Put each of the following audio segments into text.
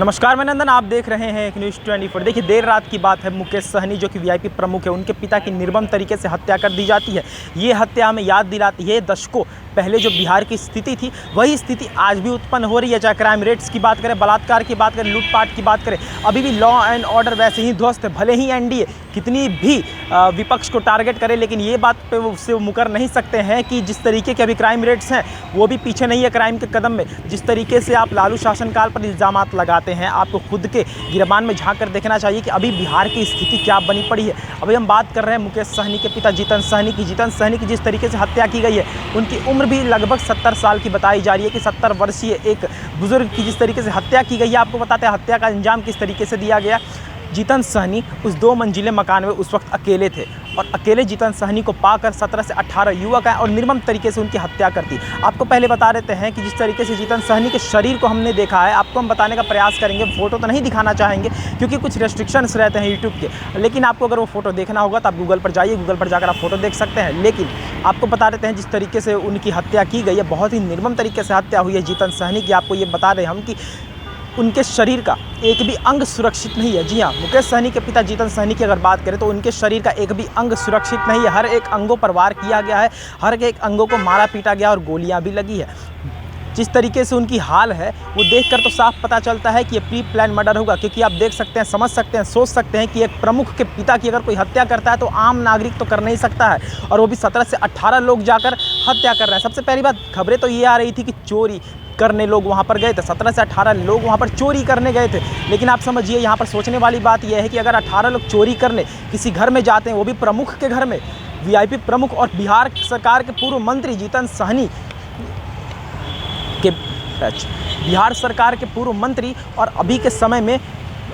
नमस्कार, मैं नंदन। आप देख रहे हैं एक न्यूज़ 24। देखिए, देर रात की बात है। मुकेश सहनी जो कि वीआईपी प्रमुख है, उनके पिता की निर्मम तरीके से हत्या कर दी जाती है। ये हत्या हमें याद दिलाती है दशकों पहले जो बिहार की स्थिति थी, वही स्थिति आज भी उत्पन्न हो रही है। चाहे क्राइम रेट्स की बात करें, बलात्कार की बात करें, लूटपाट की बात करें, अभी भी लॉ एंड ऑर्डर वैसे ही ध्वस्त है। भले ही एनडीए कितनी भी विपक्ष को टारगेट करे, लेकिन ये बात पे उससे मुकर नहीं सकते हैं कि जिस तरीके के अभी क्राइम रेट्स हैं, वो भी पीछे नहीं है क्राइम के कदम में। जिस तरीके से आप लालू शासनकाल पर इल्ज़ामात लगाते हैं, आपको खुद के गिरबान में झांक कर देखना चाहिए कि अभी बिहार की स्थिति क्या बनी पड़ी है। अभी हम बात कर रहे हैं मुकेश सहनी के पिता जीतन सहनी की। जीतन सहनी की जिस तरीके से हत्या की गई है, उनकी उम्र भी लगभग 70 साल की बताई जा रही है कि 70 वर्षीय एक बुजुर्ग की जिस तरीके से हत्या की गई है। आपको बताते हैं हत्या का अंजाम किस तरीके से दिया गया। जीतन सहनी उस 2 मंजिले मकान में उस वक्त अकेले थे और अकेले जीतन सहनी को पाकर 17 से 18 युवक आए और निर्मम तरीके से उनकी हत्या कर दी। आपको पहले बता देते हैं कि जिस तरीके से जीतन सहनी के शरीर को हमने देखा है, आपको हम बताने का प्रयास करेंगे। फ़ोटो तो नहीं दिखाना चाहेंगे क्योंकि कुछ रेस्ट्रिक्शंस रहते हैं यूट्यूब के, लेकिन आपको अगर वो फ़ोटो देखना होगा तो आप गूगल पर जाइए, गूगल पर जाकर आप फ़ोटो देख सकते हैं। लेकिन आपको बता देते हैं जिस तरीके से उनकी हत्या की गई है, बहुत ही निर्मम तरीके से हत्या हुई है जीतन सहनी की। आपको ये बता दें हम कि उनके शरीर का एक भी अंग सुरक्षित नहीं है। जी हाँ, मुकेश सहनी के पिता जीतन सहनी की अगर बात करें तो उनके शरीर का एक भी अंग सुरक्षित नहीं है। हर एक अंगों पर वार किया गया है, हर एक अंगों को मारा पीटा गया और गोलियां भी लगी है। जिस तरीके से उनकी हाल है, वो देखकर तो साफ पता चलता है कि ये प्री प्लान मर्डर होगा, क्योंकि आप देख सकते हैं, समझ सकते हैं, सोच सकते हैं कि एक प्रमुख के पिता की अगर कोई हत्या करता है तो आम नागरिक तो कर नहीं सकता है, और वो भी 17 से 18 लोग जाकर हत्या कर रहे हैं। सबसे पहली बात, खबरें तो ये आ रही थी कि चोरी करने लोग वहाँ पर गए थे, 17 से 18 लोग वहाँ पर चोरी करने गए थे। लेकिन आप समझिए, यहाँ पर सोचने वाली बात यह है कि अगर 18 लोग चोरी करने किसी घर में जाते हैं, वो भी प्रमुख के घर में, वीआईपी प्रमुख और बिहार सरकार के पूर्व मंत्री जीतन सहनी के, बिहार सरकार के पूर्व मंत्री और अभी के समय में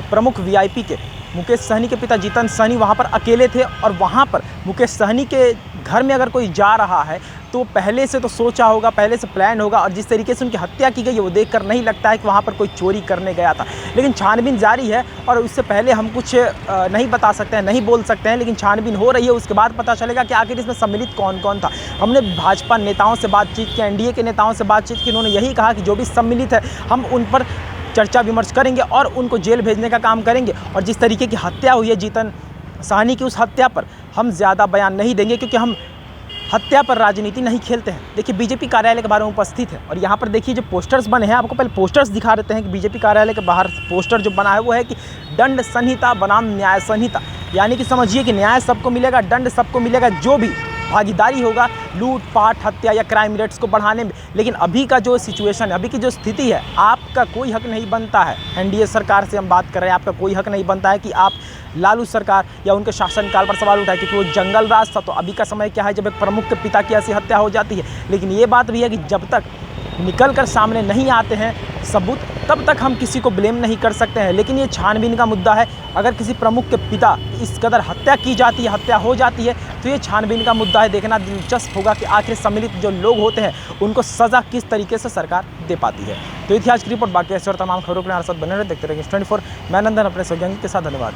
प्रमुख वीआईपी के मुकेश सहनी के पिता जीतन सहनी वहाँ पर अकेले थे, और वहाँ पर मुकेश सहनी के घर में अगर कोई जा रहा है तो पहले से तो सोचा होगा, पहले से प्लान होगा, और जिस तरीके से उनकी हत्या की गई है वो देखकर नहीं लगता है कि वहाँ पर कोई चोरी करने गया था। लेकिन छानबीन जारी है और उससे पहले हम कुछ नहीं बता सकते हैं, नहीं बोल सकते हैं, लेकिन छानबीन हो रही है। उसके बाद पता चलेगा कि आखिर इसमें सम्मिलित कौन कौन था। हमने भाजपा नेताओं से बातचीत की, एनडीए के नेताओं से बातचीत की, उन्होंने यही कहा कि जो भी सम्मिलित है हम उन पर चर्चा विमर्श करेंगे और उनको जेल भेजने का काम करेंगे। और जिस तरीके की हत्या हुई है जीतन सहनी की, उस हत्या पर हम ज़्यादा बयान नहीं देंगे, क्योंकि हम हत्या पर राजनीति नहीं खेलते हैं। देखिए, बीजेपी कार्यालय के बारे में उपस्थित है और यहाँ पर देखिए जो पोस्टर्स बने हैं, आपको पहले पोस्टर्स दिखा देते हैं कि बीजेपी कार्यालय के बाहर पोस्टर जो बना है वो है कि दंड संहिता बनाम न्याय संहिता, यानी कि समझिए कि न्याय सबको मिलेगा, दंड सबको मिलेगा, जो भी भागीदारी होगा लूट पाट, हत्या या क्राइम रेट्स को बढ़ाने में। लेकिन अभी का जो सिचुएशन है, अभी की जो स्थिति है, आपका कोई हक नहीं बनता है। एनडीए सरकार से हम बात कर रहे हैं, आपका कोई हक नहीं बनता है कि आप लालू सरकार या उनके शासनकाल पर सवाल उठाए, क्योंकि वो जंगल राज था। तो अभी का समय क्या है जब एक प्रमुख के पिता की ऐसी हत्या हो जाती है। लेकिन ये बात भी है कि जब तक निकल कर सामने नहीं आते हैं सबूत, तब तक हम किसी को ब्लेम नहीं कर सकते हैं। लेकिन ये छानबीन का मुद्दा है। अगर किसी प्रमुख के पिता इस कदर हत्या की जाती है, हत्या हो जाती है, तो ये छानबीन का मुद्दा है। देखना दिलचस्प होगा कि आखिर सम्मिलित जो लोग होते हैं उनको सज़ा किस तरीके से सरकार दे पाती है। तो इतिहास की रिपोर्ट, बाकी ऐसे और तमाम खबरों के लिए हमारे साथ बने रहे, देखते रहिए 24। मैं नंदन अपने सहयोगी के साथ, धन्यवाद।